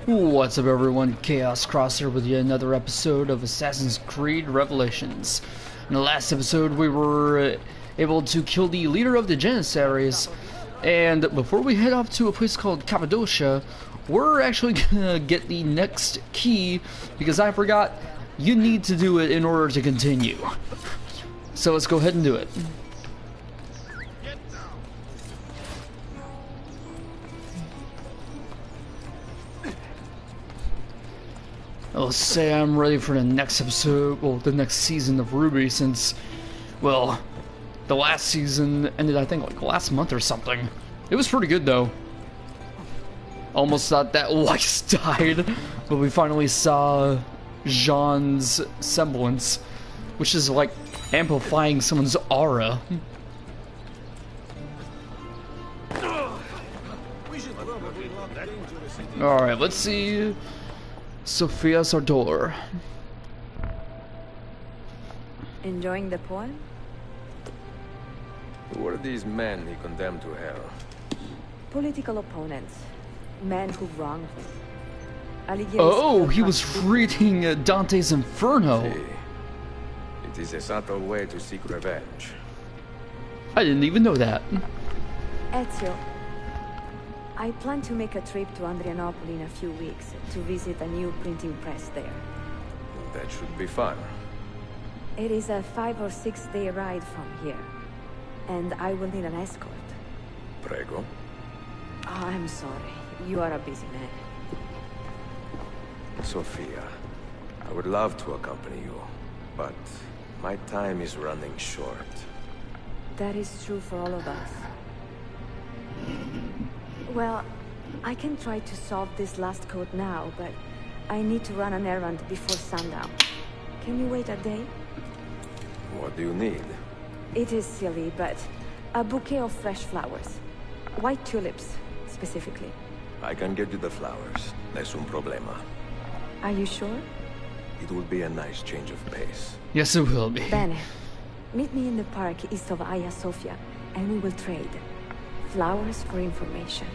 What's up everyone, Chaos Crosser with yet another episode of Assassin's Creed Revelations. In the last episode we were able to kill the leader of the Janissaries, and before we head off to a place called Cappadocia, we're actually gonna get the next key, because I forgot you need to do it in order to continue. So let's go ahead and do it. I'll say I'm ready for the next episode, well, the next season of Ruby, since, well, the last season ended, I think, like last month or something. It was pretty good, though. Almost thought that Weiss died, but we finally saw Jean's semblance, which is like amplifying someone's aura. Alright, let's see. Sophia's Ardor. Enjoying the poem? Who are these men he condemned to hell? Political opponents. Men who wronged him. Oh, he was reading Dante's Inferno. See, it is a subtle way to seek revenge. I didn't even know that. Ezio, I plan to make a trip to Adrianople in a few weeks to visit a new printing press there. That should be fun. It is a 5 or 6 day ride from here, and I will need an escort. Prego. Oh, I'm sorry. You are a busy man. Sophia, I would love to accompany you, but my time is running short. That is true for all of us. Well, I can try to solve this last code now, but I need to run an errand before sundown. Can you wait a day? What do you need? It is silly, but a bouquet of fresh flowers. White tulips, specifically. I can get you the flowers. Nessun problema. Are you sure? It will be a nice change of pace. Yes, it will be. Bene. Meet me in the park east of Hagia Sophia, and we will trade. Flowers for information.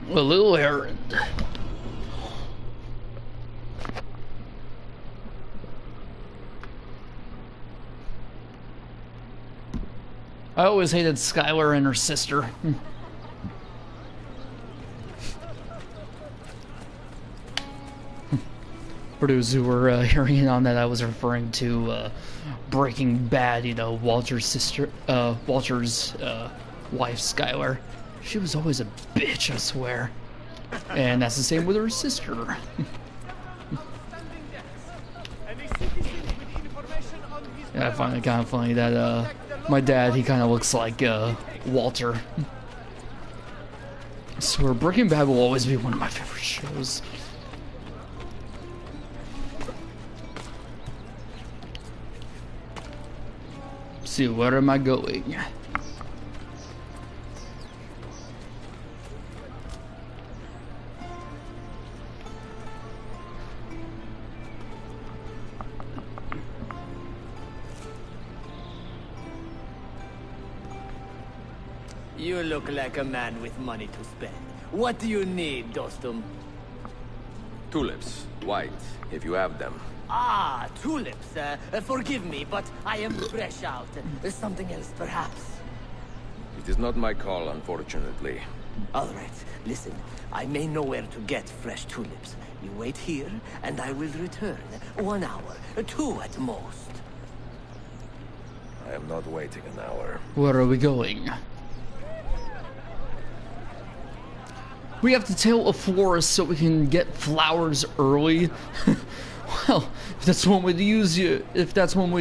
A little errand. I always hated Skylar and her sister. For those who were hearing on that, I was referring to Breaking Bad. You know, Walter's sister, Walter's wife, Skylar. She was always a bitch, I swear. And that's the same with her sister. Yeah, I find it kind of funny that my dad, he kind of looks like Walter. I swear, Breaking Bad will always be one of my favorite shows. See, where am I going? You look like a man with money to spend. What do you need, Dostum? Tulips. White, if you have them. Ah, tulips. Forgive me, but I am fresh out. Something else, perhaps? It is not my call, unfortunately. All right, listen. I may know where to get fresh tulips. You wait here, and I will return. 1 hour, 2 at most. I am not waiting an hour. Where are we going? We have to tail a florist so we can get flowers early. Well, if that's one way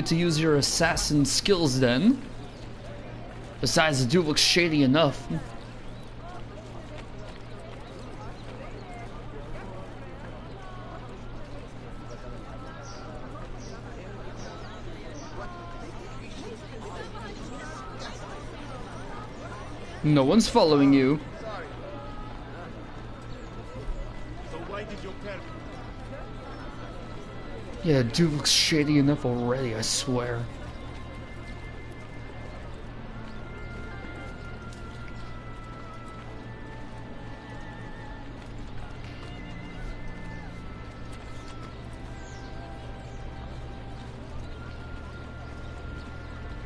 to use your assassin skills, then. Besides, the dude looks shady enough. No one's following you. Yeah, dude looks shady enough already, I swear.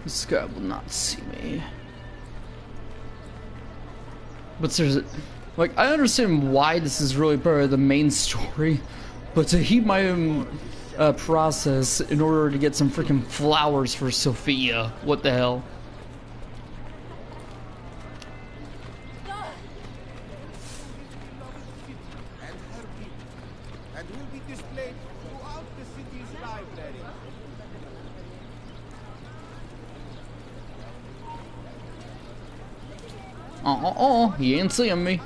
This guy will not see me. But seriously, like, I understand why this is really part of the main story, but to heat my own process in order to get some freaking flowers for Sophia, what the hell? And will be displayed throughout the city's library. He ain't seeing me.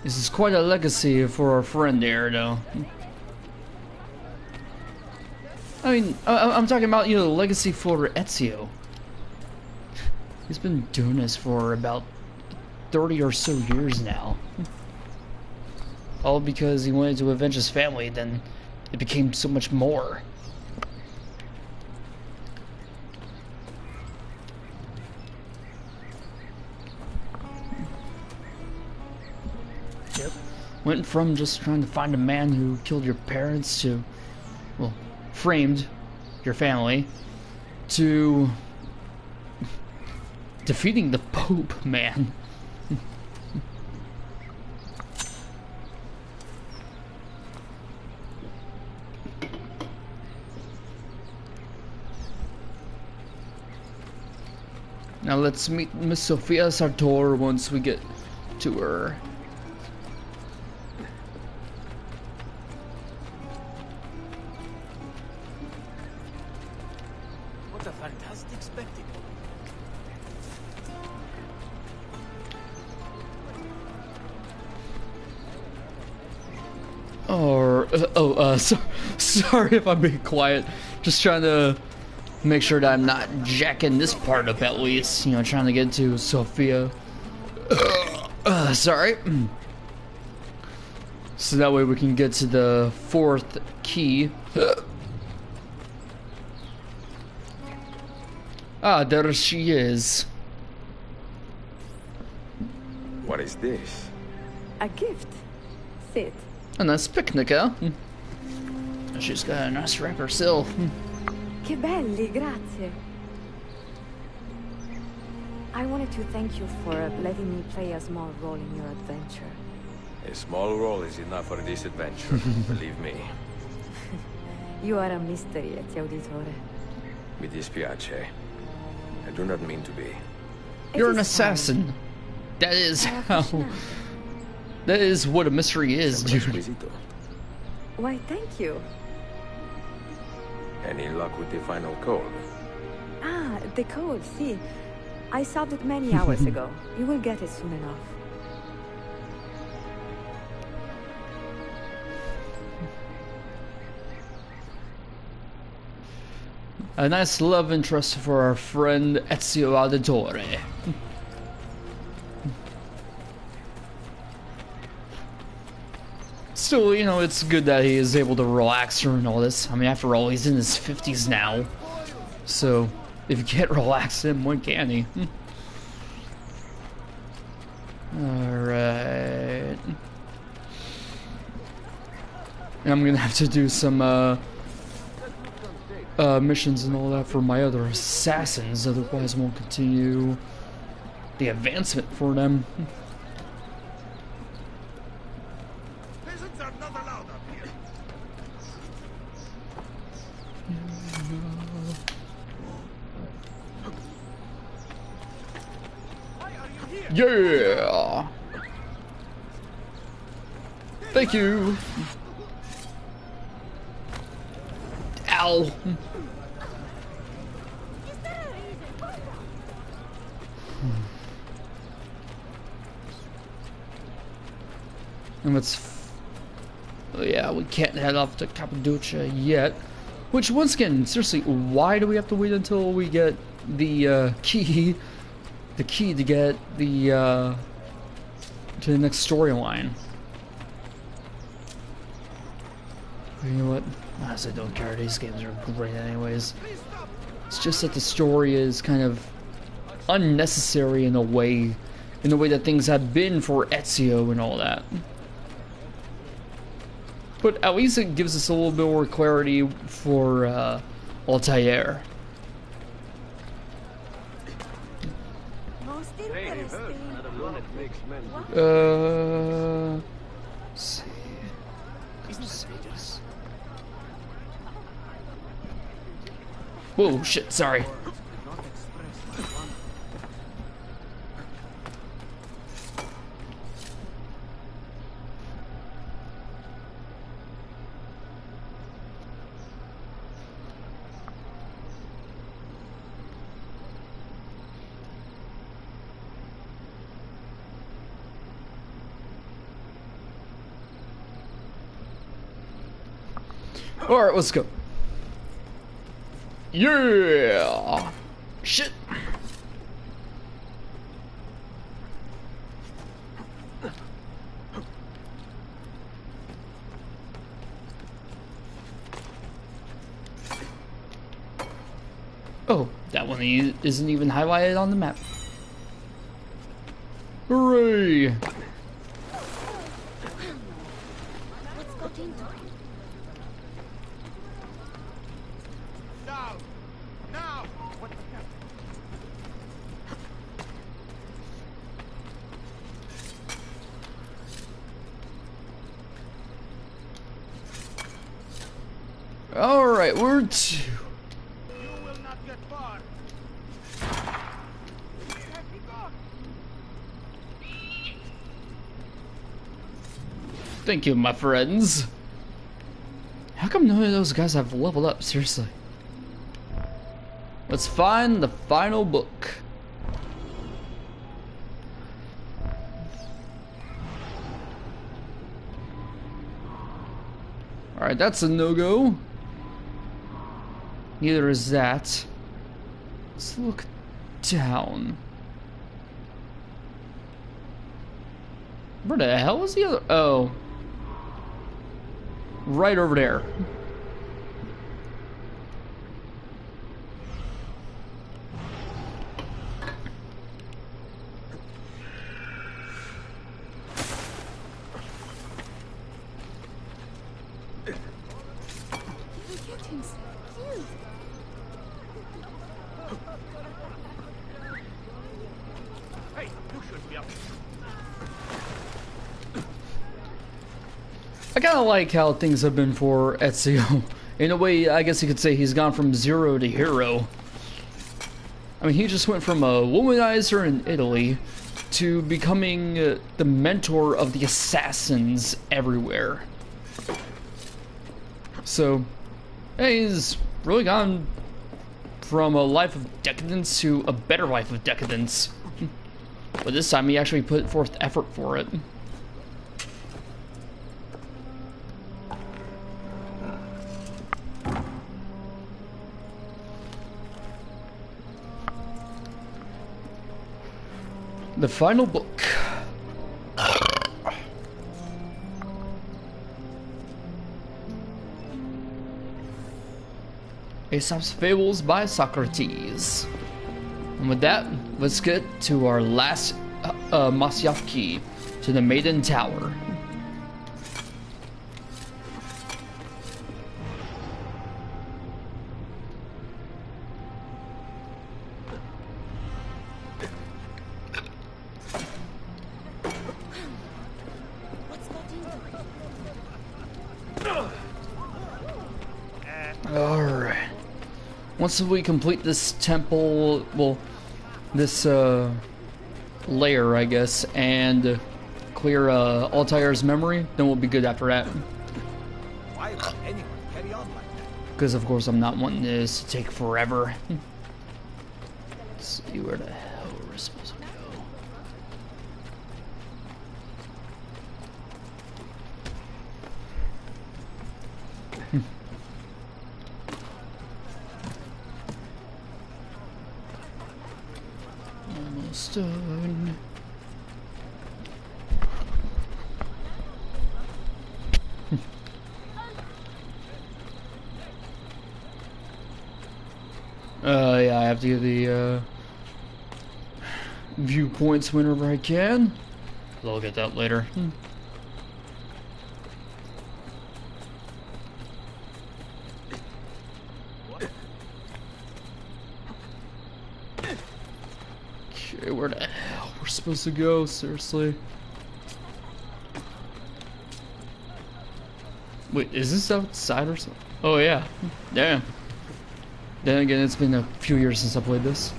This is quite a legacy for our friend there, though. I mean, I'm talking about, you know, the legacy for Ezio. He's been doing this for about 30 or so years now. All because he wanted to avenge his family, then it became so much more. Yep. Went from just trying to find a man who killed your parents to, well, framed your family, to defeating the Pope, man. Now let's meet Miss Sophia Sartor once we get to her. What a fantastic spectacle. Sorry if I'm being quiet. Just trying to make sure that I'm not jacking this part up at least. You know, trying to get to Sophia. Sorry. So that way we can get to the 4th key. Ah, there she is. What is this? A gift. Sit. A nice picnic, huh? She's got a nice wrapper still. Che belli, grazie. I wanted to thank you for letting me play a small role in your adventure. A small role is enough for this adventure, believe me. You are a mystery, Ezio Auditore. Mi dispiace. I do not mean to be. You're an It is assassin. fine. That is how. That is what a mystery is, dude. Exquisito. Why, thank you. Any luck with the final code? Ah, the code, see. I solved it many hours ago. You will get it soon enough. A nice love interest for our friend Ezio Auditore. Still, you know, it's good that he is able to relax during all this. I mean, after all, he's in his 50s now. So, if you can't relax him, when can he? Alright. And I'm gonna have to do some, missions and all that for my other assassins, otherwise I won't continue the advancement for them. Peasants are not allowed up here. Why are you here? Yeah! Thank you! Ow! And yeah, we can't head off to Cappadocia yet. Which, once again, seriously, why do we have to wait until we get the key? The key to get the to the next storyline. You know what? Honestly, don't care. These games are great anyways. It's just that the story is kind of unnecessary in a way that things have been for Ezio and all that. But at least it gives us a little bit more clarity for Altair. Most interesting. Let's see. Whoa, shit, sorry. Alright, let's go. Yeah! Shit! Oh, that one isn't even highlighted on the map. Hooray! Now! Now! What the hell? Alright, we're two. You will not get far. Thank you, my friends. How come none of those guys have leveled up? Seriously. Let's find the final book. Alright, that's a no-go. Neither is that. Let's look down. Where the hell is the other? Oh. Right over there. Hey, you should be up. I kind of like how things have been for Ezio. In a way, I guess you could say he's gone from zero to hero. I mean, he just went from a womanizer in Italy to becoming the mentor of the assassins everywhere. So, hey, he's really gone from a life of decadence to a better life of decadence. But this time he actually put forth effort for it. The final book. Aesop's Fables by Socrates. And with that, let's get to our last Masyaf Key, to the Maiden Tower. Alright. Once we complete this temple, well, this layer, I guess, and clear Altair's memory, then we'll be good after that. Why would anyone carry on like that? Because, of course, I'm not wanting this to take forever. Let's see where the hell we're supposed to go. Almost done. I have to get the viewpoints whenever I can. I'll get that later. Okay, where the hell we're supposed to go? Seriously. Wait, is this outside or something? Oh yeah. Damn. Then again, it's been a few years since I played this.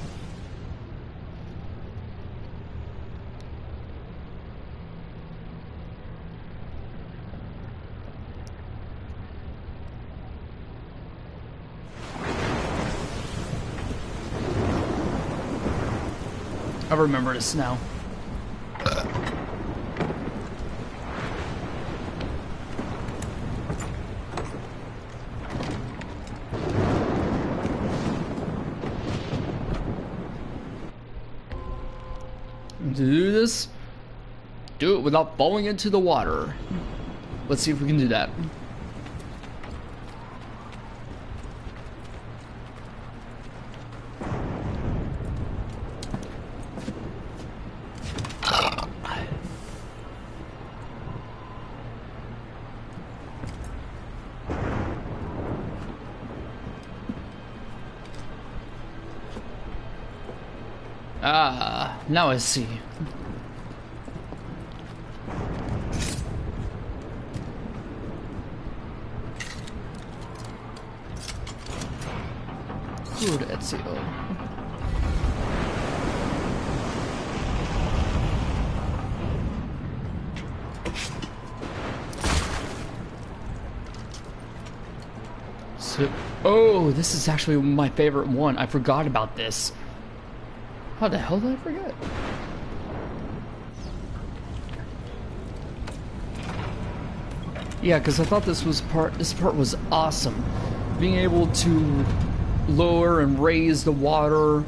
I remember this now. To do this, do it without falling into the water. Let's see if we can do that. Ah, now I see. Good, Ezio. So, oh, this is actually my favorite one. I forgot about this. How the hell did I forget? Yeah, because I thought this part was awesome. Being able to lower and raise the water.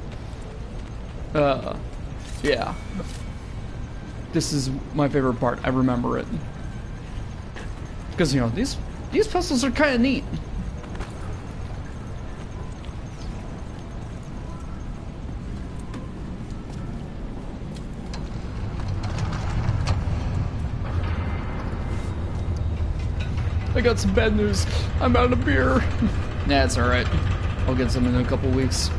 Yeah. This is my favorite part. I remember it. Because, you know, these puzzles are kind of neat. I got some bad news. I'm out of beer. Nah, it's alright. I'll get some in a couple weeks.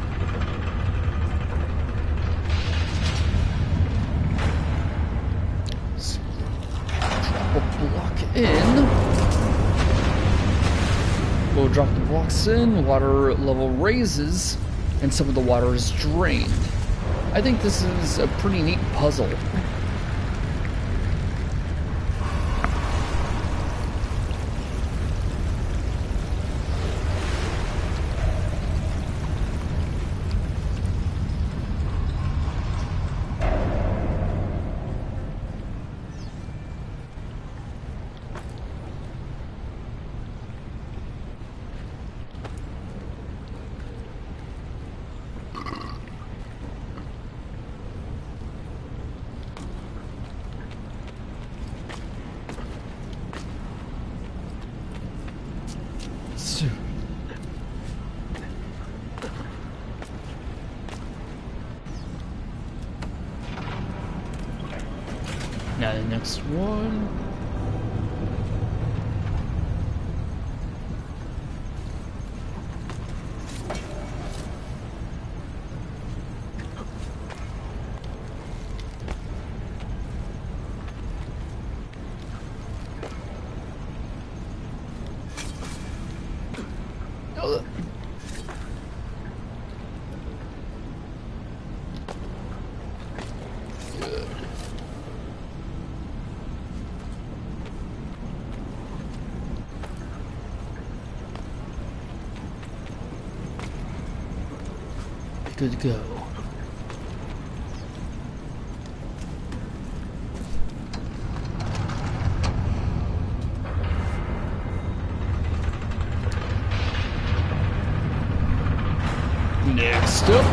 So, drop a block in. We'll drop the blocks in, water level raises, and some of the water is drained. I think this is a pretty neat puzzle. Now the next one. Good to go. Next up.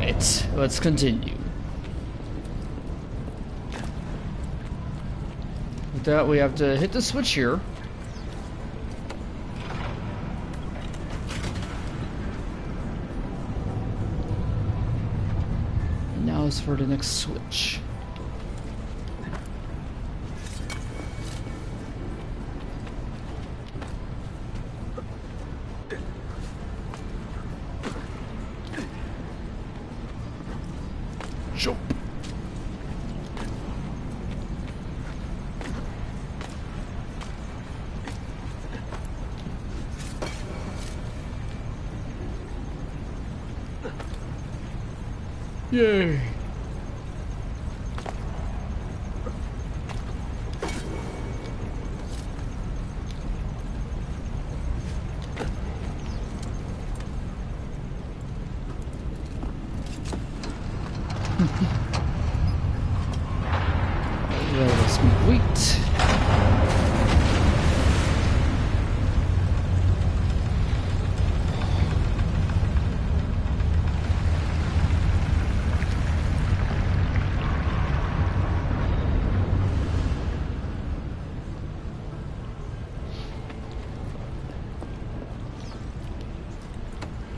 Alright, let's continue. With that, we have to hit the switch here. And now is for the next switch. Jump. Yay. Alright, let's complete.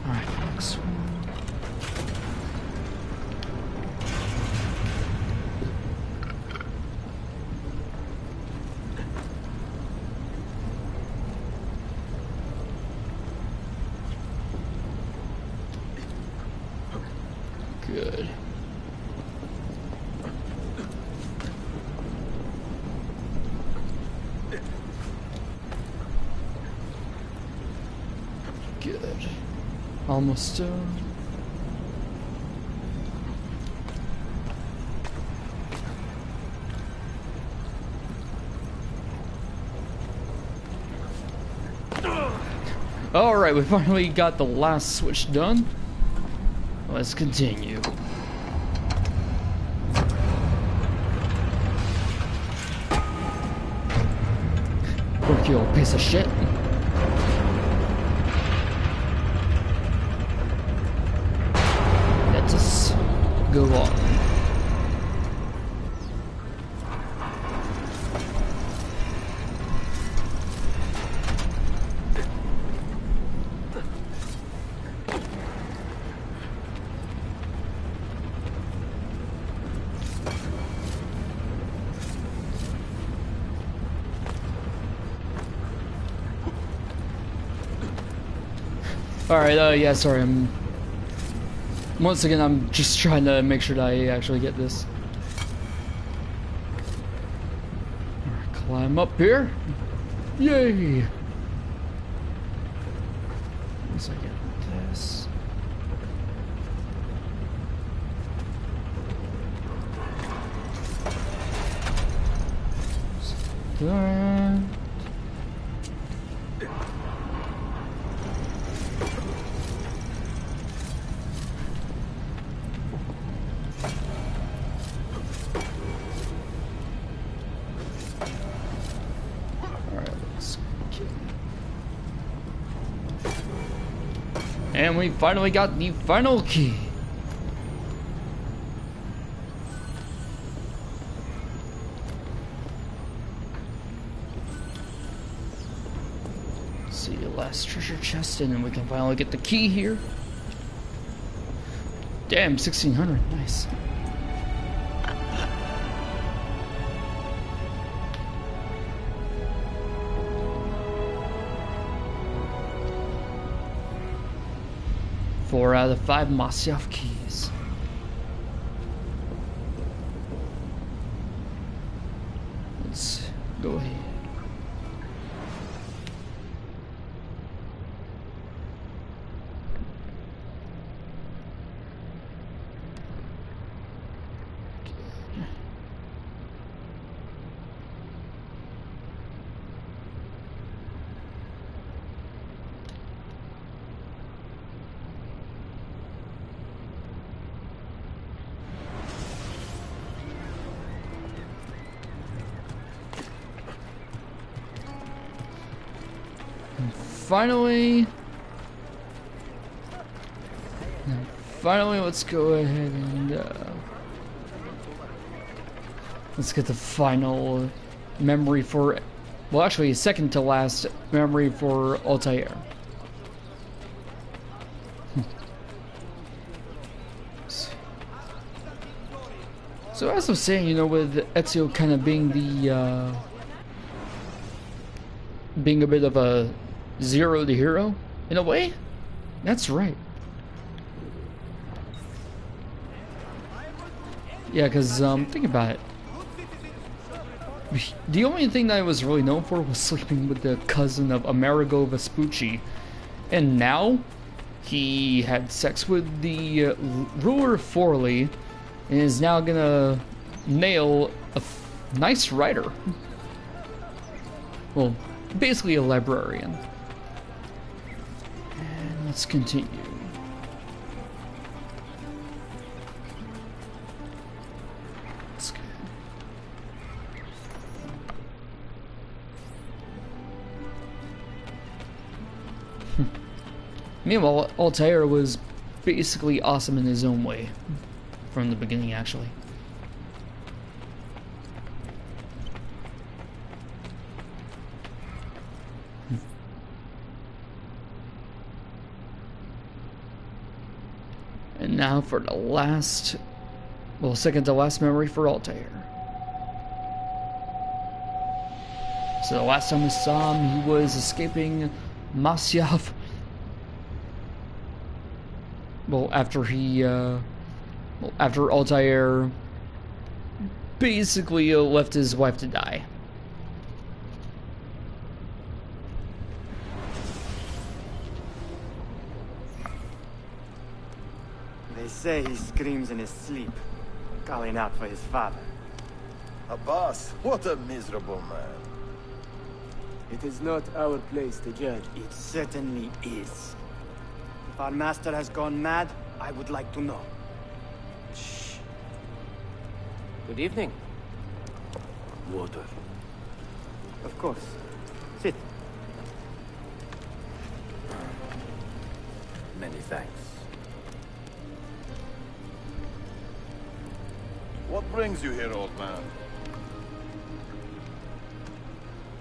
Alright, next one. Good. Good. Almost done. Alright, we finally got the last switch done. Let's continue. Fuck you, old piece of shit. Let us go on. Alright, yeah, sorry, once again, I'm just trying to make sure that I actually get this. Alright, climb up here. Yay! Once I get this. That. And we finally got the final key. See the last treasure chest, and then we can finally get the key here. Damn, 1600, nice. Four out of 5 Masyaf keys. Let's go ahead. finally, let's go ahead and let's get the final memory for, well, actually, second to last memory for Altair. So as I was saying, you know, with Ezio kind of being the being a bit of a zero to hero in a way, that's right. Yeah, because think about it. The only thing that I was really known for was sleeping with the cousin of Amerigo Vespucci, and now he had sex with the ruler of Forli, and is now gonna nail a nice writer. Well, basically a librarian. And let's continue. Let's go. Meanwhile, Altair was basically awesome in his own way. From the beginning, actually. And now for the last, well, second to last memory for Altair. So the last time we saw him, he was escaping Masyaf. Well, after he, after Altair basically left his wife to die. They say he screams in his sleep, calling out for his father. Abbas, what a miserable man. It is not our place to judge. It certainly is. If our master has gone mad, I would like to know. Shh. Good evening. Water. Of course. Sit. Many thanks. What brings you here, old man?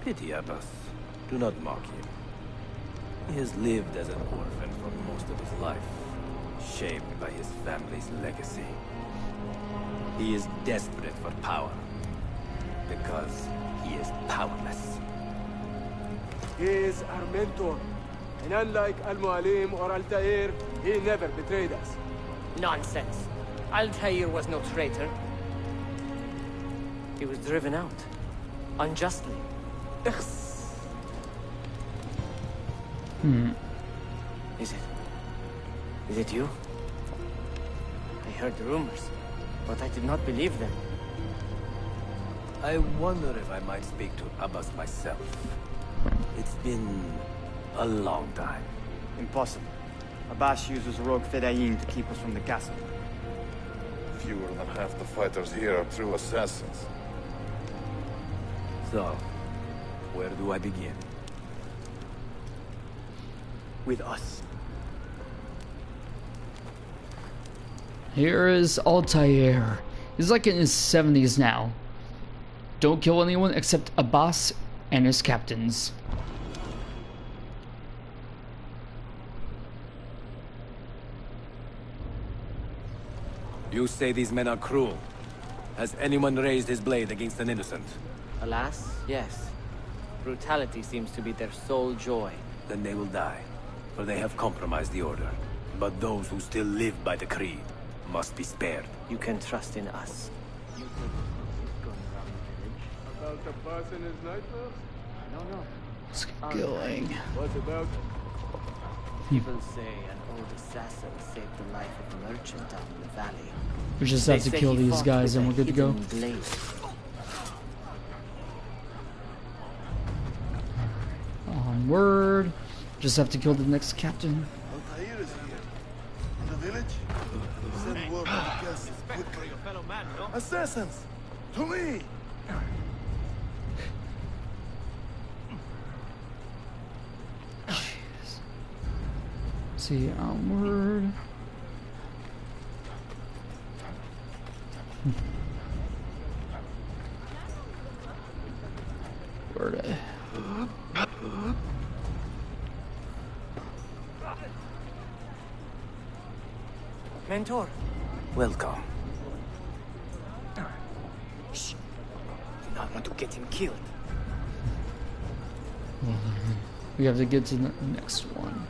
Pity Abbas. Do not mock him. He has lived as an orphan for most of his life, shaped by his family's legacy. He is desperate for power, because he is powerless. He is our mentor. And unlike Al-Mualim or Altair, he never betrayed us. Nonsense. Altair was no traitor. He was driven out. Unjustly. Is it you? I heard the rumors, but I did not believe them. I wonder if I might speak to Abbas myself. It's been a long time. Impossible. Abbas uses rogue Fedayeen to keep us from the castle. Fewer than half the fighters here are true assassins. So, where do I begin? With us. Here is Altair. He's like in his 70s now. Don't kill anyone except Abbas and his captains. You say these men are cruel. Has anyone raised his blade against an innocent? Alas, yes. Brutality seems to be their sole joy. Then they will die, for they have compromised the Order. But those who still live by the Creed must be spared. You can trust in us. About Abbas and his nightmares? No. Let's get going. What about? People say an old assassin saved the life of a merchant down in the valley. We just have to They say kill he these fought guys with and a we're good to go. hidden blade. Onward. Just have to kill the next captain. Altair is here. In the village? Send word to the castle quickly. Assassins! To me! See, onward. Where did I? Mentor. Welcome. Shh. Do not want to get him killed. We have to get to the next one.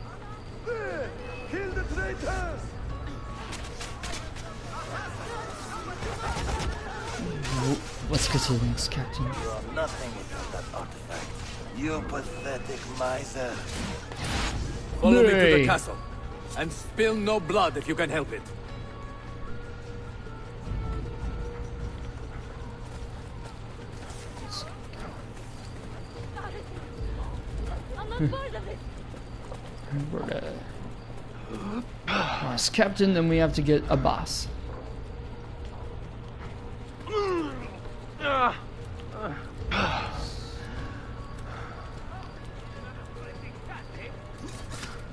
There! Kill the traitors! Let's get to the next captain. You are nothing without that artifact. You pathetic miser. Follow me to Nay. the castle. And spill no blood if you can help it. Where did I? Last captain, then we have to get a boss.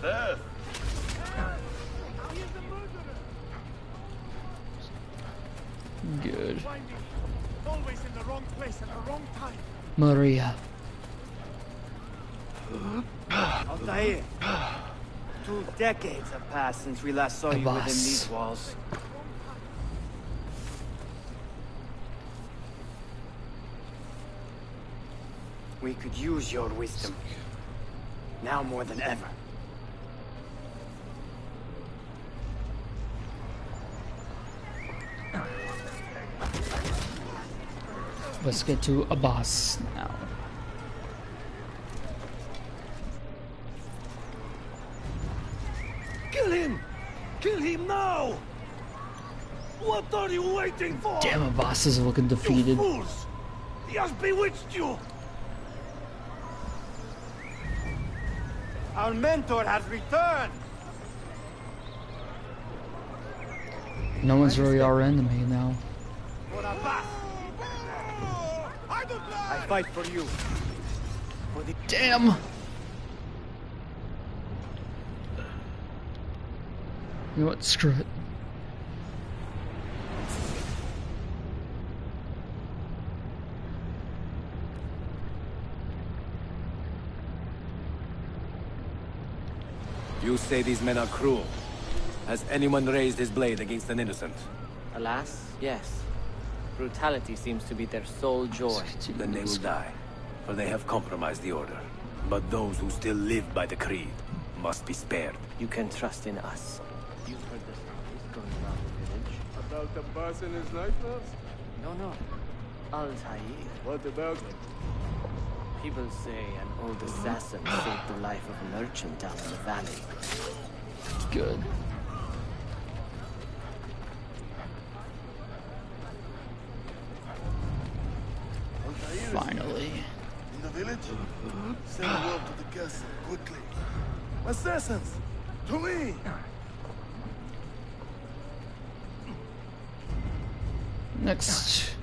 Death! Good. Always in the wrong place at the wrong time. Maria. Altair. 2 decades have passed since we last saw The you boss. within these walls. We could use your wisdom. Now more than ever. Let's get to a boss now. Kill him! Kill him now! What are you waiting for? Damn, a boss is looking You defeated. fools! He has bewitched you! Our mentor has returned! No one's really our enemy now. For a boss! I fight for you. For the Damn! You know what? Screw it. You say these men are cruel. Has anyone raised his blade against an innocent? Alas, yes. Brutality seems to be their sole joy. Then they will die, for they have compromised the Order. But those who still live by the Creed must be spared. You can trust in us. You've heard the stories going around the village. About the boss and his nightmares? No. Altair. What about him? People say an old assassin saved the life of a merchant down in the valley. Good. Altair Finally. in the village? Send word to the castle, quickly. Assassins! To me! Next.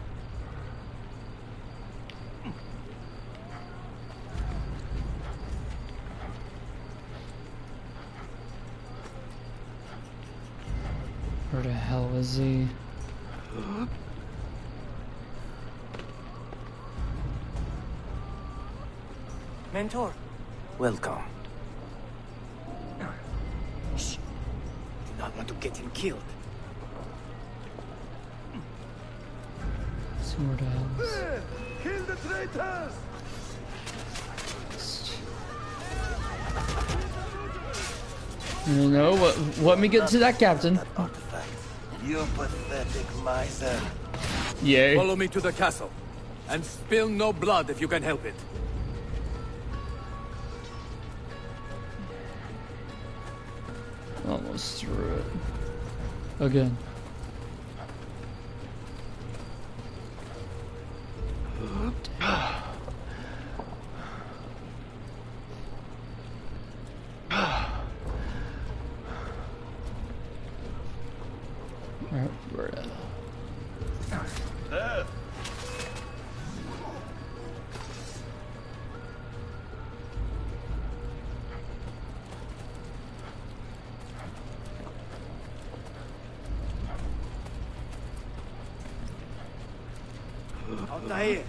Where the hell is he? Mentor. Welcome. Shh. Do not want to get him killed. See where the hell is There! Kill the traitors! No, let me get to that captain. Artifact. You pathetic miser. Yay. Follow me to the castle. And spill no blood if you can help it. Almost through it. Again. Alright, where Death! Altair,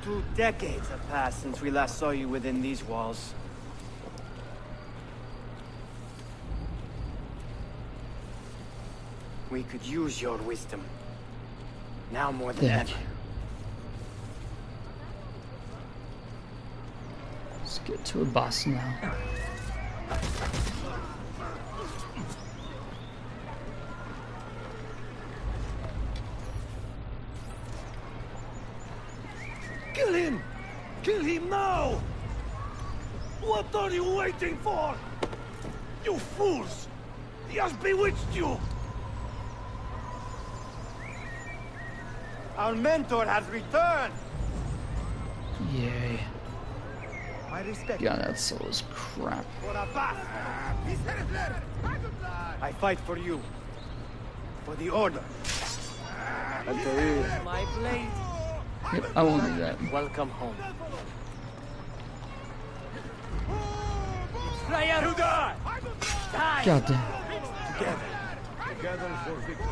2 decades have passed since we last saw you within these walls. We could use your wisdom. Now more than Thank ever. you. Let's get to a boss now. Kill him! Kill him now! What are you waiting for? You fools! He has bewitched you! Our mentor has returned! Yay. My respect. God, that soul is crap. For Abbas! I fight for you. For the Order. Altair. My blade. Yep, I won't do that. Welcome home. You die! Die! God damn. Together for victory.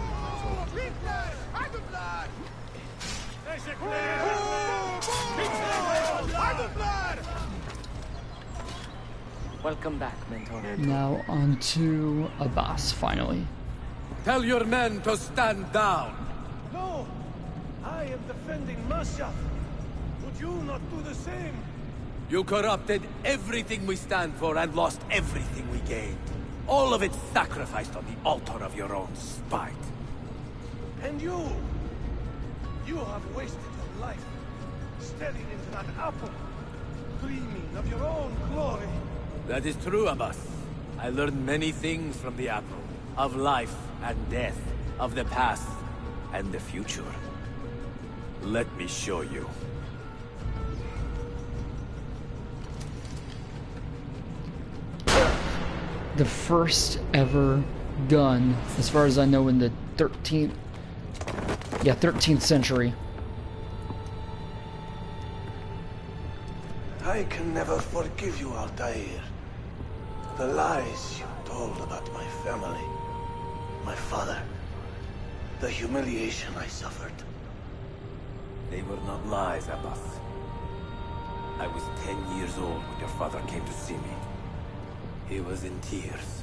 Welcome back, Mentor. Now on to a boss, finally. Tell your men to stand down. No! I am defending Masyaf. Would you not do the same? You corrupted everything we stand for and lost everything we gained. All of it sacrificed on the altar of your own spite. And you! You have wasted your life staring into that apple, dreaming of your own glory. That is true, Abbas. I learned many things from the apple. Of life and death. Of the past and the future. Let me show you. The first ever gun, as far as I know, in the 13th... Yeah, 13th century. I can never forgive you, Altair. The lies you told about my family, my father, the humiliation I suffered. They were not lies, Abbas. I was 10 years old when your father came to see me. He was in tears,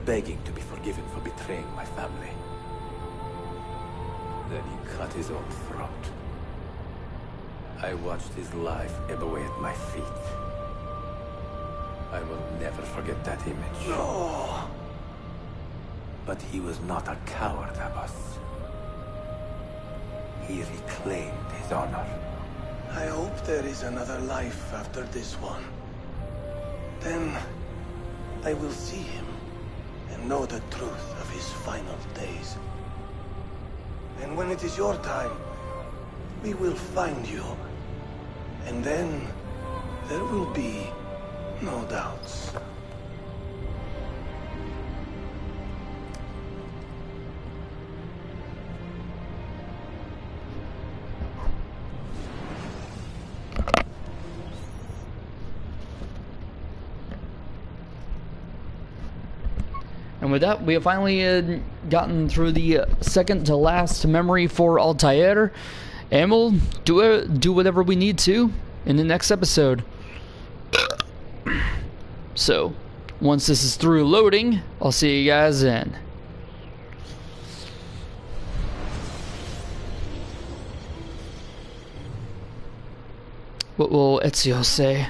begging to be forgiven for betraying my family. Then he cut his own throat. I watched his life ebb away at my feet. I will never forget that image. No! But he was not a coward, Abbas. He reclaimed his honor. I hope there is another life after this one. Then I will see him and know the truth of his final days. And when it is your time, we will find you. And then there will be no doubts. And with that, we have finally gotten through the second to last memory for Altair, and we'll do whatever we need to in the next episode. So, once this is through loading, I'll see you guys then. What will Ezio say?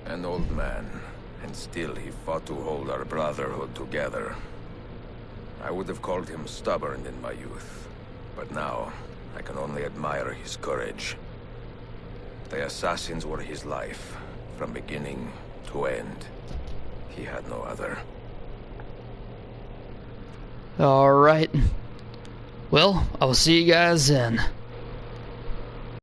An old man, and still he fought to hold our brotherhood together. I would have called him stubborn in my youth, but now I can only admire his courage. The assassins were his life, from beginning to end. He had no other. Alright. Well, I will see you guys then.